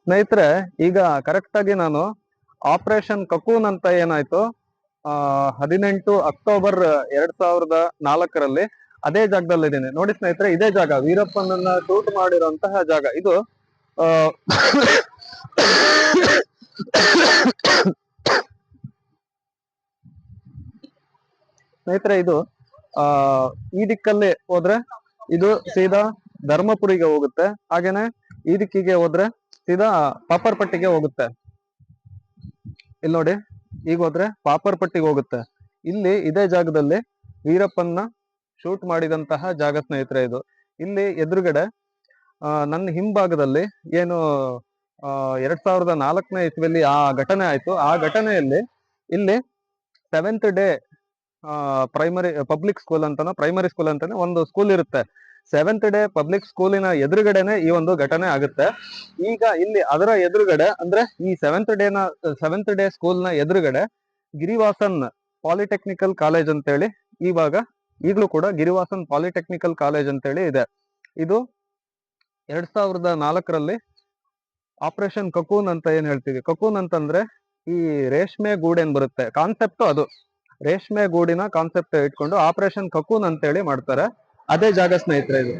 ಸ್ನೇಹಿತರೆ, ಈಗ ಕರೆಕ್ಟ್ ಆಗಿ ನಾನು ಆಪರೇಷನ್ ಕಕೂನ್ ಅಂತ ಏನಾಯ್ತು 18 ಅಕ್ಟೋಬರ್ 2004 ಅದೇ ಜಾಗದಲ್ಲಿ ಇದ್ದೀನಿ ನೋಡಿ ಸ್ನೇಹಿತರೆ. ಇದೇ ಜಾಗ, ವೀರಪ್ಪನನ್ನ ಶೂಟ್ ಮಾಡಿರುವಂತಹ ಜಾಗ ಇದು. ಆ ಸ್ನೇಹಿತರೆ, ಇದು ಈ ದಿಕ್ಕಲ್ಲಿ ಹೋದ್ರೆ ಇದು ಸೀದಾ ಧರ್ಮಪುರಿಗೆ ಹೋಗುತ್ತೆ. ಹಾಗೇನೆ ಈ ದಿಕ್ಕಿಗೆ ಹೋದ್ರೆ ಸೀದಾ ಪಾಪರ್ಪಟ್ಟಿಗೆ ಹೋಗುತ್ತೆ. ಇಲ್ಲಿ ನೋಡಿ, ಈಗ ಹೋದ್ರೆ ಪಾಪರ್ಪಟ್ಟಿಗೆ ಹೋಗುತ್ತೆ. ಇಲ್ಲಿ ಇದೇ ಜಾಗದಲ್ಲಿ ವೀರಪ್ಪನ್ನ ಶೂಟ್ ಮಾಡಿದಂತಹ ಜಾಗ ಸ್ನೇಹಿತರೆ ಇದು. ಇಲ್ಲಿ ಎದುರುಗಡೆ ನನ್ನ ಹಿಂಭಾಗದಲ್ಲಿ ಏನು 2004ನೇ ಇಸ್ವಿಯಲ್ಲಿ ಆ ಘಟನೆ ಆಯ್ತು. ಆ ಘಟನೆಯಲ್ಲಿ ಇಲ್ಲಿ 7th day primary public school ಅಂತಾನೆ, ಪ್ರೈಮರಿ ಸ್ಕೂಲ್ ಅಂತಾನೆ ಒಂದು ಸ್ಕೂಲ್ ಇರುತ್ತೆ. 7th ಡೇ ಪಬ್ಲಿಕ್ ಸ್ಕೂಲಿನ ಎದುರುಗಡೆನೆ ಈ ಒಂದು ಘಟನೆ ಆಗುತ್ತೆ. ಈಗ ಇಲ್ಲಿ ಅದರ ಎದುರುಗಡೆ ಅಂದ್ರೆ ಈ 7th ಡೇ ಸ್ಕೂಲ್ ನ ಎದುರುಗಡೆ ಗಿರಿವಾಸನ್ ಪಾಲಿಟೆಕ್ನಿಕಲ್ ಕಾಲೇಜ್ ಅಂತೇಳಿ ಈಗಲೂ ಕೂಡ ಗಿರಿವಾಸನ್ ಪಾಲಿಟೆಕ್ನಿಕಲ್ ಕಾಲೇಜ್ ಅಂತೇಳಿ ಇದೆ. ಇದು 2004 ಆಪರೇಷನ್ ಕಕೂನ್ ಅಂತ ಏನ್ ಹೇಳ್ತೀವಿ. ಕಕೂನ್ ಅಂತಂದ್ರೆ ಈ ರೇಷ್ಮೆ ಗೂಡೇನ್ ಬರುತ್ತೆ, ಕಾನ್ಸೆಪ್ಟ್ ಅದು. ರೇಷ್ಮೆ ಗೂಡಿನ ಕಾನ್ಸೆಪ್ಟ್ ಇಟ್ಕೊಂಡು ಆಪರೇಷನ್ ಕಕೂನ್ ಅಂತೇಳಿ ಮಾಡ್ತಾರೆ. ಅದೇ ಜಾಗ ಸ್ನೇಹಿತರೆ ಇದು.